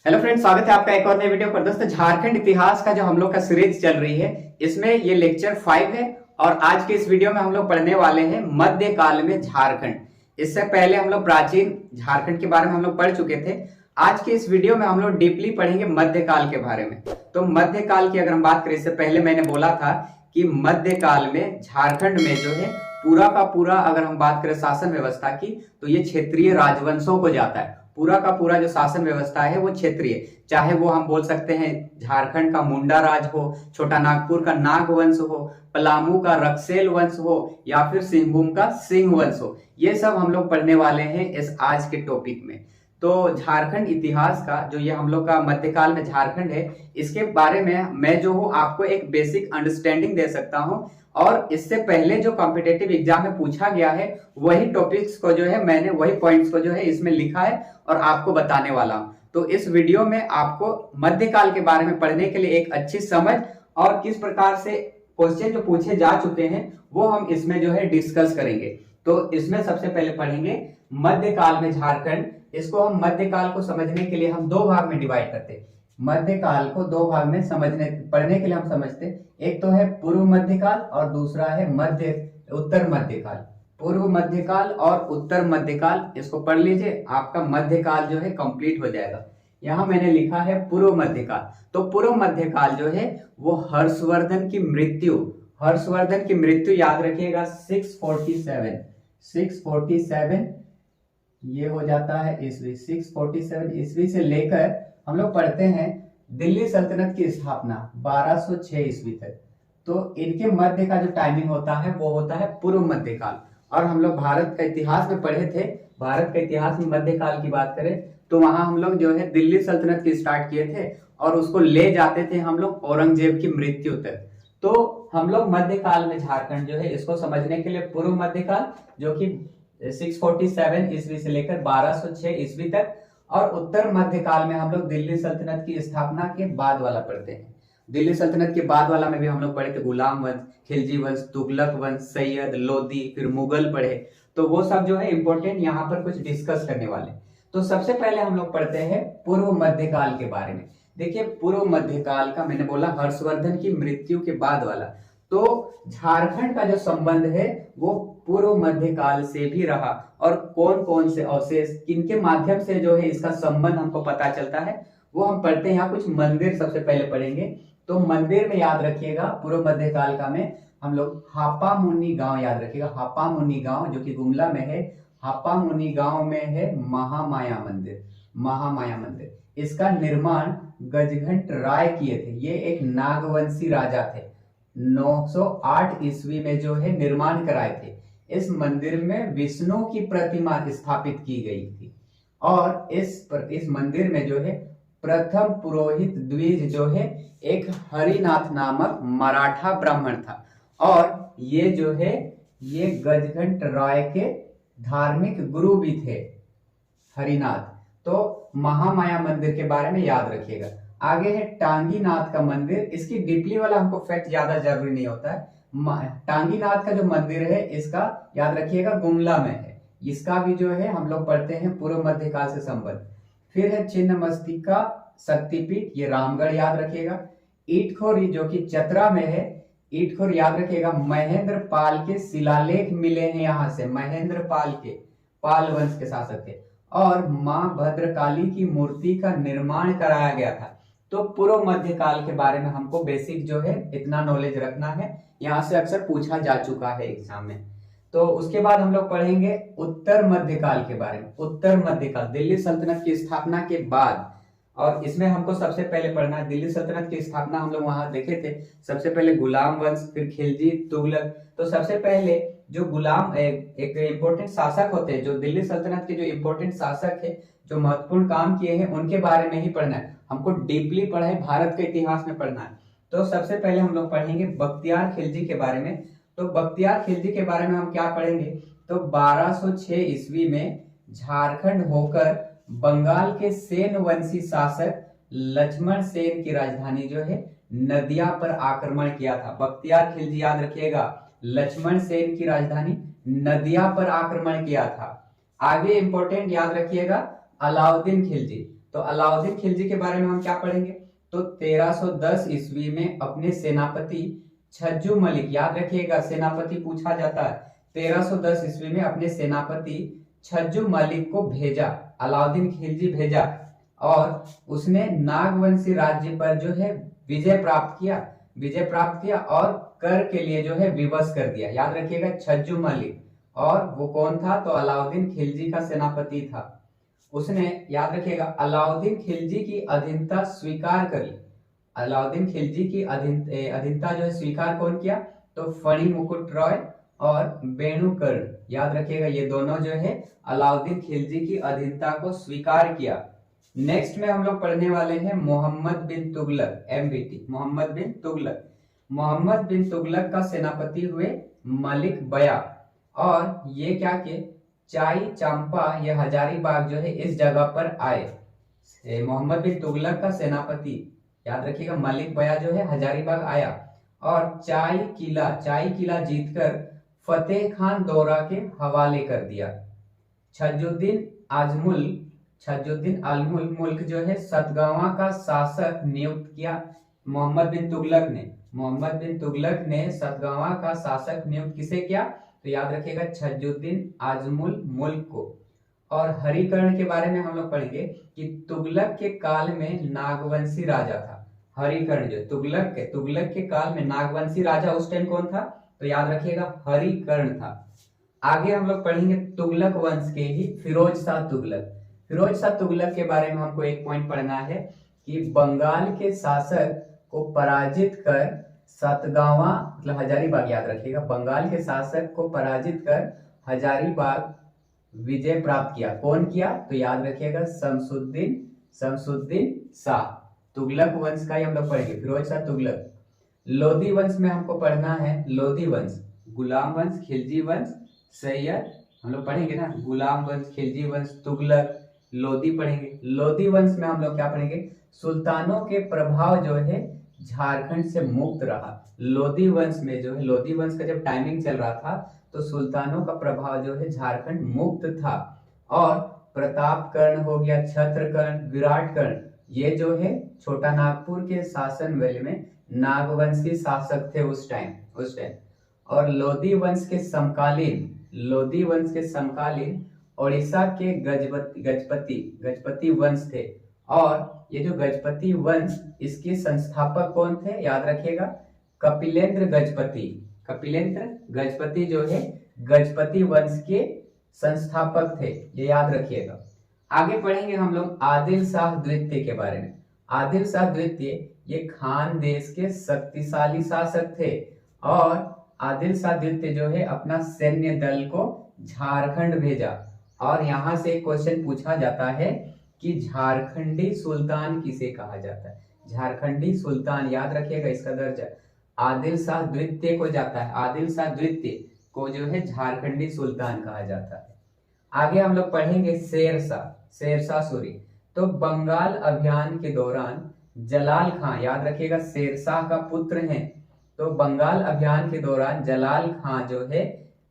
Hello friends, स्वागत है आपका एक और नए वीडियो पर। दोस्तों, झारखंड इतिहास का जो हम लोग का सीरीज चल रही है, इसमें ये लेक्चर 5 है और आज के इस वीडियो में हम लोग पढ़ने वाले हैं मध्यकाल में झारखंड। इससे पहले हम लोग प्राचीन झारखंड के बारे में हम लोग पढ़ चुके थे। आज के इस वीडियो में हम लोग डीपली पढ़ेंगे मध्यकाल के बारे में। तो मध्यकाल की अगर हम बात करें, इससे पहले मैंने बोला था कि मध्यकाल में झारखंड में जो है पूरा का पूरा, अगर हम बात करें शासन व्यवस्था की, तो ये क्षेत्रीय राजवंशों को जाता है। पूरा का पूरा जो शासन व्यवस्था है वो क्षेत्रीय, चाहे वो हम बोल सकते हैं झारखंड का मुंडा राज हो, छोटा नागपुर का नाग वंश हो, पलामू का रक्सेल वंश हो, या फिर सिंहभूम का सिंह वंश हो, ये सब हम लोग पढ़ने वाले हैं इस आज के टॉपिक में। तो झारखंड इतिहास का जो ये हम लोग का मध्यकाल में झारखंड है, इसके बारे में मैं जो हूँ आपको एक बेसिक अंडरस्टैंडिंग दे सकता हूँ। और इससे पहले जो कॉम्पिटेटिव एग्जाम में पूछा गया है, वही टॉपिक्स को जो है मैंने वही पॉइंट्स को जो है इसमें लिखा है और आपको बताने वाला हूं। तो इस वीडियो में आपको मध्यकाल के बारे में पढ़ने के लिए एक अच्छी समझ और किस प्रकार से क्वेश्चन जो पूछे जा चुके हैं वो हम इसमें जो है डिस्कस करेंगे। तो इसमें सबसे पहले पढ़ेंगे मध्यकाल में झारखंड। इसको हम मध्यकाल को समझने के लिए हम दो भाग में डिवाइड करते हैं। मध्यकाल को दो भाग में पढ़ने के लिए हम समझते हैं, एक तो है पूर्व मध्यकाल और दूसरा है उत्तर मध्यकाल। पूर्व मध्यकाल और उत्तर मध्यकाल, इसको पढ़ लीजिए, आपका मध्यकाल जो है कंप्लीट हो जाएगा। यहां मैंने लिखा है पूर्व मध्यकाल। तो पूर्व मध्यकाल जो है वो हर्षवर्धन की मृत्यु याद रखिएगा 647 ये हो जाता है ईस्वी। 647 ईस्वी से लेकर हम लोग पढ़ते हैं दिल्ली सल्तनत की स्थापना 1206 ईस्वी तक। तो इनके मध्य का जो टाइमिंग होता है वो होता है पूर्व मध्यकाल। और हम लोग भारत का इतिहास में पढ़े थे, भारत का इतिहास में मध्यकाल की बात करें तो वहां हम लोग जो है दिल्ली सल्तनत की स्टार्ट किए थे और उसको ले जाते थे हम लोग औरंगजेब की मृत्यु तक। तो हम लोग मध्यकाल में झारखंड जो है इसको समझने के लिए पूर्व मध्यकाल जो कि 647 ईस्वी से लेकर 1206 ईस्वी तक, और उत्तर मध्यकाल में हम लोग दिल्ली सल्तनत की स्थापना के बाद वाला पढ़ते हैं। दिल्ली सल्तनत के बाद वाला में भी हम लोग पढ़े थे गुलाम वंश, खिलजी वंश, तुगलक वंश, सैयद, लोदी, फिर मुगल पढ़े। तो वो सब जो है इंपॉर्टेंट यहाँ पर कुछ डिस्कस करने वाले। तो सबसे पहले हम लोग पढ़ते हैं पूर्व मध्यकाल के बारे में। देखिए, पूर्व मध्यकाल का मैंने बोला हर्षवर्धन की मृत्यु के बाद वाला। तो झारखंड का जो संबंध है वो पूर्व मध्यकाल से भी रहा, और कौन कौन से अवशेष किनके माध्यम से जो है इसका संबंध हमको पता चलता है वो हम पढ़ते हैं। यहाँ कुछ मंदिर सबसे पहले पढ़ेंगे। तो मंदिर में याद रखिएगा पूर्व मध्यकाल का में हम लोग हापा मुनि गांव याद रखिएगा। हापा मुनि गांव जो कि गुमला में है, हापा मुनि गांव में है महामाया मंदिर। इसका निर्माण गजघंट राय किए थे। ये एक नागवंशी राजा थे, 908 ईस्वी में जो है निर्माण कराए थे। इस मंदिर में विष्णु की प्रतिमा स्थापित की गई थी, और इस मंदिर में जो है प्रथम पुरोहित द्विज जो है एक हरिनाथ नामक मराठा ब्राह्मण था, और ये जो है ये गजघंट राय के धार्मिक गुरु भी थे, हरिनाथ। तो महामाया मंदिर के बारे में याद रखिएगा। आगे है टांगीनाथ का मंदिर। इसकी डीपली वाला हमको फैक्ट ज्यादा जरूरी नहीं होता है। टांगीनाथ का जो मंदिर है इसका याद रखिएगा गुमला में है। इसका भी जो है हम लोग पढ़ते हैं पूर्व मध्यकाल से संबंध। फिर है छिन्नमस्तिका शक्तिपीठ, ये रामगढ़ याद रखिएगा। ईटखोरी जो कि चतरा में है, ईटखोर याद रखिएगा। महेंद्र पाल के शिलालेख मिले हैं यहाँ से, महेंद्र पाल के, पाल वंश के शासक थे। और मां भद्रकाली की मूर्ति का निर्माण कराया गया था। तो पूर्व मध्यकाल के बारे में हमको बेसिक जो है इतना नॉलेज रखना है, यहाँ से अक्सर पूछा जा चुका है एग्जाम में। तो उसके बाद हम लोग पढ़ेंगे उत्तर मध्यकाल के बारे में। उत्तर मध्यकाल दिल्ली सल्तनत की स्थापना के बाद, और इसमें हमको सबसे पहले पढ़ना है दिल्ली सल्तनत की स्थापना। हम लोग वहां देखे थे सबसे पहले गुलाम वंश, फिर खिलजी, तुगलक। तो सबसे पहले जो गुलाम एक इम्पोर्टेंट शासक होते हैं, जो दिल्ली सल्तनत के जो इम्पोर्टेंट शासक है, जो महत्वपूर्ण काम किए हैं, उनके बारे में ही पढ़ना है हमको। डीपली पढ़ा है, भारत के इतिहास में पढ़ना है। तो सबसे पहले हम लोग पढ़ेंगे बख्तियार खिलजी के बारे में। तो बख्तियार खिलजी के बारे में हम क्या पढ़ेंगे, तो 1206 ईस्वी में झारखंड होकर बंगाल के सेन वंशी शासक लक्ष्मण सेन की राजधानी जो है नदिया पर आक्रमण किया था। बख्तियार खिलजी याद रखिएगा, लक्ष्मण सेन की राजधानी नदिया पर आक्रमण किया था। आगे इंपॉर्टेंट याद रखिएगा अलाउद्दीन खिलजी। तो अलाउद्दीन खिलजी के बारे में हम क्या पढ़ेंगे, तो 1310 ईस्वी में अपने सेनापति छज्जू मलिक, याद रखिएगा सेनापति पूछा जाता है, 1310 ईस्वी में अपने सेनापति छज्जू मलिक को भेजा, अलाउद्दीन खिलजी भेजा, और उसने नागवंशी राज्य पर जो है विजय प्राप्त किया और कर के लिए जो है विवश कर दिया। याद रखिएगा छज्जू मलिक, और वो कौन था, तो अलाउद्दीन खिलजी का सेनापति था। उसने, याद रखिएगा, अलाउद्दीन खिलजी की अधीनता स्वीकार कर ली। अलाउद्दीन खिलजी की अधीनता जो है स्वीकार कौन किया, तो फणी मुकुट रॉय और बेणुकर्ण, याद रखिएगा ये दोनों जो है अलाउद्दीन खिलजी की अधीनता को स्वीकार किया। नेक्स्ट में हम लोग पढ़ने वाले हैं मोहम्मद बिन तुगलक, MBT, मोहम्मद बिन तुगलक। मोहम्मद बिन तुगलक का सेनापति हुए मलिक बया, और ये क्या के चाई चांपा, ये हजारीबाग जो है इस जगह पर आए। मोहम्मद बिन तुगलक का सेनापति, याद रखिएगा, मलिक बया जो है हजारीबाग आया और चाई किला जीतकर फतेह खान दौरा के हवाले कर दिया। छज्जुद्दीन अलमुल मुल्क जो है सतगावा का शासक नियुक्त किया मोहम्मद बिन तुगलक ने सतगावा का शासक नियुक्त किसे किया, तो याद रखिएगा छज्जुद्दीन आजमुल मुल्क को। और हरिकर्ण के बारे में हम लोग पढ़ेंगे कि तुगलक के काल में नागवंशी राजा था हरिकर्ण, जो तुगलक के काल में नागवंशी राजा उस टाइम कौन था, तो याद रखिएगा हरिकर्ण था। आगे हम लोग पढ़ेंगे तुगलक वंश के ही फिरोज शाह तुगलक के बारे में हमको एक पॉइंट पढ़ना है कि बंगाल के शासक को पराजित कर सतगावा, मतलब हजारीबाग, याद रखिएगा, बंगाल के शासक को पराजित कर हजारीबाग विजय प्राप्त किया। कौन किया, तो याद रखिएगा शमसुद्दीन शाह। तुगलक वंश का ही हम लोग पढ़ेंगे, फिरोज शाह तुगलक। लोधी वंश में हमको पढ़ना है, लोधी वंश, गुलाम वंश, खिलजी वंश, सैयद, हम लोग पढ़ेंगे ना, गुलाम वंश, खिलजी वंश, तुगलक, लोधी पढ़ेंगे। लोधी वंश में हम लोग क्या पढ़ेंगे, सुल्तानों के प्रभाव जो है झारखंड से मुक्त रहा। लोधी वंश में जो है, लोधी वंश का जब टाइमिंग चल रहा था तो सुल्तानों का प्रभाव जो है झारखंड मुक्त था। और प्रतापकर्ण हो गया, छत्रकर्ण, विराटकर्ण, ये जो है छोटा नागपुर के शासन वेल में नागवंशी शासक थे उस टाइम। और लोधी वंश के समकालीन ओडिशा के गजपति वंश थे। और ये जो गजपति वंश, इसके संस्थापक कौन थे, याद रखिएगा कपिलेंद्र गजपति जो है गजपति वंश के संस्थापक थे, ये याद रखिएगा। आगे पढ़ेंगे हम लोग आदिल शाह द्वितीय के बारे में। आदिल शाह द्वितीय ये खान देश के शक्तिशाली शासक थे, और आदिल शाह द्वितीय जो है अपना सैन्य दल को झारखंड भेजा। और यहाँ से क्वेश्चन पूछा जाता है कि झारखंडी सुल्तान किसे कहा जाता है, झारखंडी सुल्तान, याद रखिएगा इसका दर्जा आदिल शाह द्वितीय को जाता है। आदिल शाह द्वितीय को जो है झारखंडी सुल्तान कहा जाता है। आगे हम लोग पढ़ेंगे शेरशाह सूरी। तो बंगाल अभियान के दौरान जलाल खां, याद रखिएगा शेरशाह का पुत्र हैं, तो बंगाल अभियान के दौरान जलाल खां जो है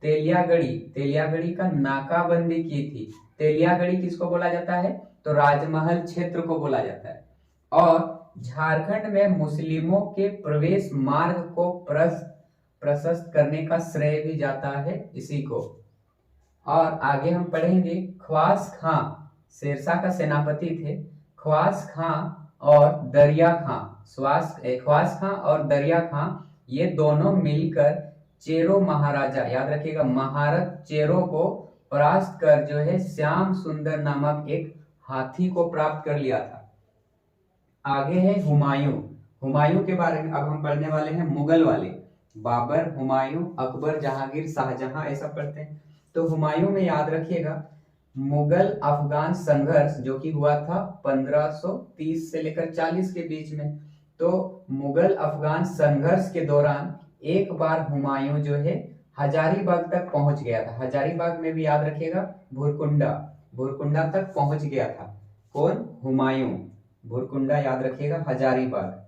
तेलियागढ़ी का नाकाबंदी की थी। तेलियागढ़ी किसको बोला जाता है, तो राजमहल क्षेत्र को बोला जाता है। और झारखंड में मुस्लिमों के प्रवेश मार्ग को प्रशस्त करने का श्रेय भी जाता है इसी को। और आगे हम पढ़ेंगे ख्वास खां, शेरशाह का सेनापति थे। ख्वास खां और दरिया खां, ख्वास खां और दरिया खां, ये दोनों मिलकर चेरो महाराजा, याद रखिएगा महारत चेरो को परास्त कर जो है श्याम सुंदर नामक एक हाथी को प्राप्त कर लिया था। आगे है हुमायूं के बारे में अब हम पढ़ने वाले हैं, मुगल वाले, बाबर, हुमायूं, अकबर, जहांगीर, शाहजहां, ऐसा पढ़ते हैं। तो हुमायूं में याद रखिएगा मुगल अफगान संघर्ष जो कि हुआ था 1530 से लेकर 40 के बीच में। तो मुगल अफगान संघर्ष के दौरान एक बार हुमायूं जो है हजारीबाग तक पहुंच गया था। हजारीबाग में भी याद रखिएगा भुरकुंडा तक पहुंच गया था। कौन, हुमायूं, भुरकुंडा याद रखिएगा, हजारीबाग।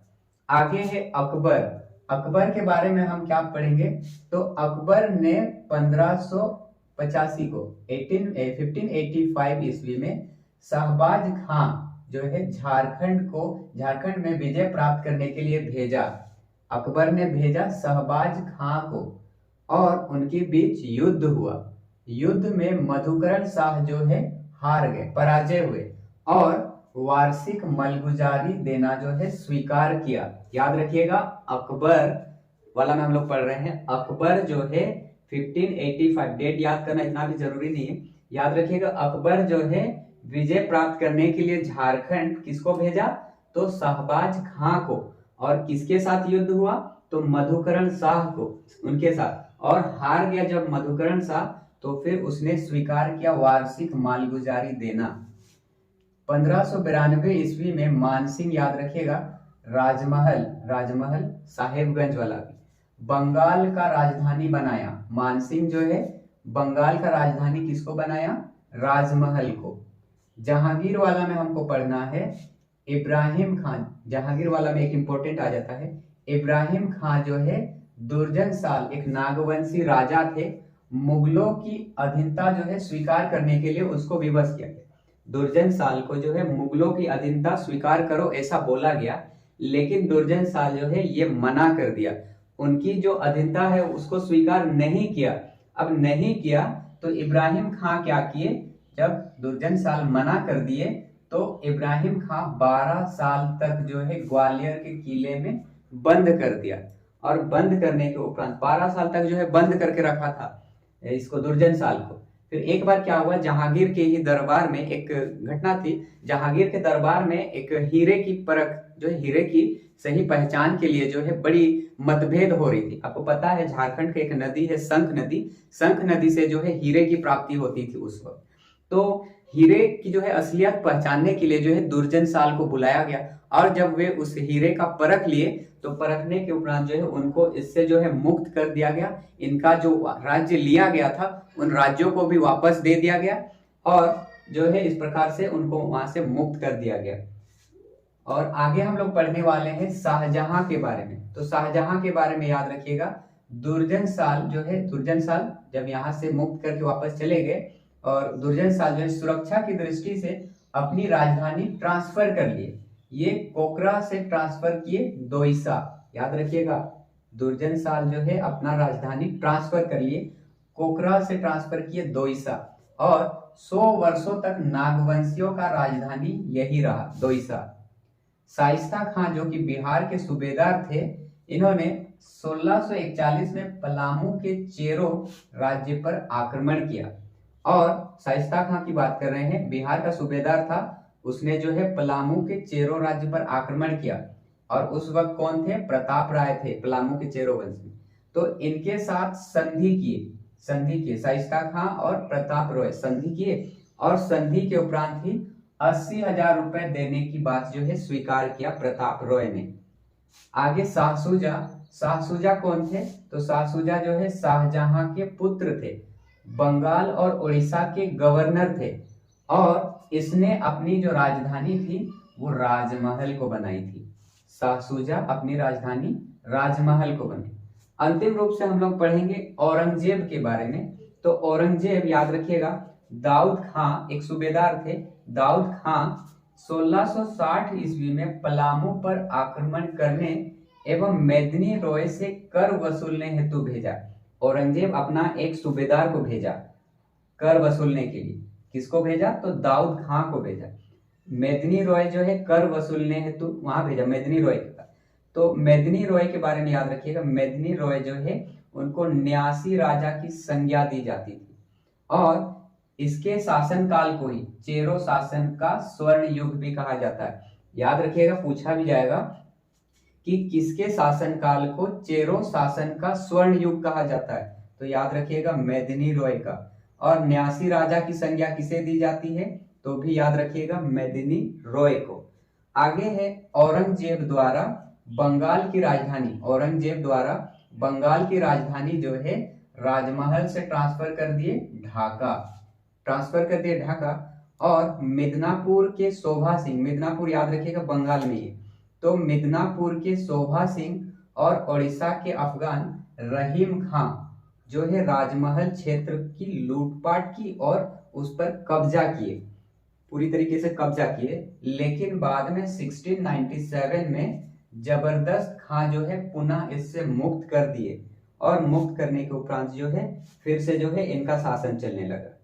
आगे है अकबर के बारे में हम क्या पढ़ेंगे, तो अकबर ने 1585 को 1585 ईस्वी में शाहबाज खां जो है झारखंड में विजय प्राप्त करने के लिए भेजा। अकबर ने भेजा शहबाज खां को और उनके बीच युद्ध हुआ। युद्ध में मधुकरण शाह जो है हार गए, पराजय हुए और वार्षिक मलगुजारी देना जो है स्वीकार किया। याद रखिएगा, अकबर वाला में हम लोग पढ़ रहे हैं। अकबर जो है 1585, डेट याद करना इतना भी जरूरी नहीं है। याद रखिएगा, अकबर जो है विजय प्राप्त करने के लिए झारखंड किसको भेजा? तो शहबाज खां को। और किसके साथ युद्ध हुआ? तो मधुकरण शाह को, उनके साथ। और हार गया जब मधुकरण शाह, तो फिर उसने स्वीकार किया वार्षिक मालगुजारी देना। 1592 ईस्वी में मानसिंह, याद रखिएगा, राजमहल साहेबगंज वाला भी बंगाल का राजधानी बनाया। मानसिंह जो है बंगाल का राजधानी किसको बनाया? राजमहल को। जहांगीर वाला में हमको पढ़ना है इब्राहिम खान। जहांगीर वाला में एक इंपॉर्टेंट आ जाता है, इब्राहिम खान जो है दुर्जन साल, एक नागवंशी राजा थे। मुगलों की अधीनता जो है स्वीकार करने के लिए उसको विवश किया गया। दुर्जन साल को जो है मुगलों की अधीनता स्वीकार करो ऐसा बोला गया, लेकिन दुर्जन साल जो है ये मना कर दिया। उनकी जो अधीनता है उसको स्वीकार नहीं किया। अब नहीं किया तो इब्राहिम खान क्या किए? जब दुर्जन साल मना कर दिए तो इब्राहिम खान 12 साल तक जो है ग्वालियर के किले में बंद कर दिया। और बंद करने के उपरांत 12 साल तक जो है बंद करके रखा था इसको, दुर्जन साल को। फिर एक बार क्या हुआ, जहांगीर के ही दरबार में एक घटना थी। जहांगीर के दरबार में एक हीरे की परख, जो हीरे की सही पहचान के लिए जो है बड़ी मतभेद हो रही थी। आपको पता है झारखंड की एक नदी है शंख नदी। शंख नदी से जो है हीरे की प्राप्ति होती थी उस वक्त। तो हीरे की जो है असलियत पहचानने के लिए जो है दुर्जन साल को बुलाया गया। और जब वे उस हीरे का परख लिए तो परखने के उपरांत जो है उनको इससे जो है मुक्त कर दिया गया। इनका जो राज्य लिया गया था उन राज्यों को भी वापस दे दिया गया और जो है इस प्रकार से उनको वहां से मुक्त कर दिया गया। और आगे हम लोग पढ़ने वाले हैं शाहजहां के बारे में। तो शाहजहां के बारे में याद रखिएगा, दुर्जन साल जब यहाँ से मुक्त करके वापस चले गए और दुर्जन साल जो है सुरक्षा की दृष्टि से अपनी राजधानी ट्रांसफर कर लिए। ये कोकरा से ट्रांसफर किए दोईसा। याद रखिएगा, दुर्जन साल जो है अपना राजधानी ट्रांसफर कर लिए, कोकरा से ट्रांसफर किए दोईसा। और 100 वर्षों तक नागवंशियों का राजधानी यही रहा, दोईसा। शाइस्ता खान जो कि बिहार के सूबेदार थे, इन्होंने 1641 में पलामू के चेरो राज्य पर आक्रमण किया। और शाइस्ता खान की बात कर रहे हैं, बिहार का सूबेदार था, उसने जो है पलामू के चेरो राज्य पर आक्रमण किया। और उस वक्त कौन थे? प्रताप राय थे, पलामू के चेरो वंश में। तो इनके साथ संधि किए शाइस्ता खान और प्रताप राय संधि किए। और संधि के उपरांत ही 80,000 रुपए देने की बात जो है स्वीकार किया प्रताप रॉय ने। आगे शाहसुजा कौन थे? तो शाहसुजा जो है शाहजहां के पुत्र थे, बंगाल और उड़ीसा के गवर्नर थे। और इसने अपनी जो राजधानी थी वो राजमहल को बनाई थी। शाहसुजा अपनी राजधानी राजमहल को बनाई। अंतिम रूप से हम लोग पढ़ेंगे औरंगजेब के बारे में। तो औरंगजेब, याद रखिएगा, दाऊद खां एक सूबेदार थे। दाऊद खां 1660 ईस्वी में पलामू पर आक्रमण करने एवं मेदिनी रॉय से कर वसूलने हेतु भेजा। औरंगजेब अपना एक सूबेदार को भेजा कर वसूलने के लिए। किसको भेजा? तो दाऊद खां को भेजा। मेदिनी रॉय जो है कर वसूलने हेतु वहां भेजा, मेदिनी रॉय के पास। तो मेदिनी रॉय के बारे में याद रखिएगा, मेदिनी रॉय जो है उनको न्यासी राजा की संज्ञा दी जाती थी। और इसके शासनकाल को ही चेरो शासन का स्वर्ण युग भी कहा जाता है। याद रखिएगा, पूछा भी जाएगा कि किसके शासनकाल को चेरो शासन का स्वर्ण युग कहा जाता है। तो याद रखिएगा मेदिनी रॉय का। और न्यासी राजा की संज्ञा किसे दी जाती है? तो भी याद रखिएगा मेदिनी रॉय को। आगे है औरंगजेब द्वारा बंगाल की राजधानी, औरंगजेब द्वारा बंगाल की राजधानी जो है राजमहल से ट्रांसफर कर दिए ढाका। और मिदनापुर के शोभा सिंह, मिदनापुर याद रखिएगा बंगाल में ही। तो मिदनापुर के शोभा सिंह और उड़ीसा के अफगान रहीम खां जो है राजमहल क्षेत्र की लूटपाट की और उस पर कब्जा किए। पूरी तरीके से कब्जा किए, लेकिन बाद में 1697 में जबरदस्त खां जो है पुनः इससे मुक्त कर दिए, और मुक्त करने के उपरांत जो है फिर से जो है इनका शासन चलने लगा।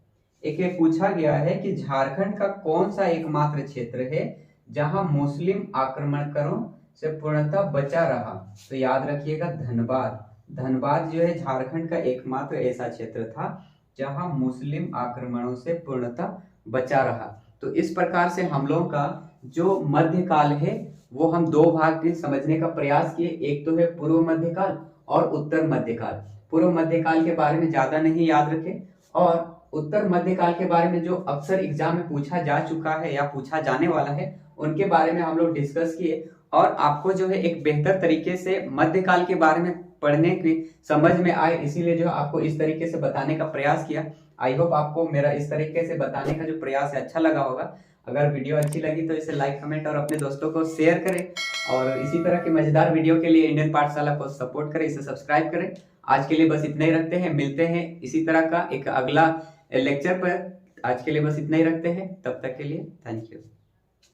एक ये पूछा गया है कि झारखंड का कौन सा एकमात्र क्षेत्र है जहां मुस्लिम आक्रमणकारों से पूर्णतः बचा रहा, तो याद रखिएगा धनबाद। धनबाद जो है झारखंड का एकमात्र ऐसा क्षेत्र था जहां मुस्लिम आक्रमणों से पूर्णतः बचा रहा। तो इस प्रकार से हम लोगों का जो मध्यकाल है वो हम दो भाग में समझने का प्रयास किए, एक तो है पूर्व मध्यकाल और उत्तर मध्यकाल। पूर्व मध्यकाल के बारे में ज्यादा नहीं याद रखें, और उत्तर मध्यकाल के बारे में जो अक्सर एग्जाम में पूछा जा चुका है या पूछा जाने वाला है उनके बारे में हम लोग डिस्कस किए, और आपको जो है एक बेहतर तरीके से मध्यकाल के बारे में पढ़ने की समझ में आए, इसीलिए जो आपको इस तरीके से बताने का प्रयास किया। आई होप आपको मेरा इस तरीके से बताने का जो प्रयास है अच्छा लगा होगा। अगर वीडियो अच्छी लगी तो इसे लाइक, कमेंट और अपने दोस्तों को शेयर करें, और इसी तरह के मजेदार वीडियो के लिए इंडियन पाठशाला को सपोर्ट करें, इसे सब्सक्राइब करें। आज के लिए बस इतना ही रखते हैं, मिलते हैं इसी तरह का एक अगला लेक्चर पर। आज के लिए बस इतना ही रखते हैं, तब तक के लिए थैंक यू।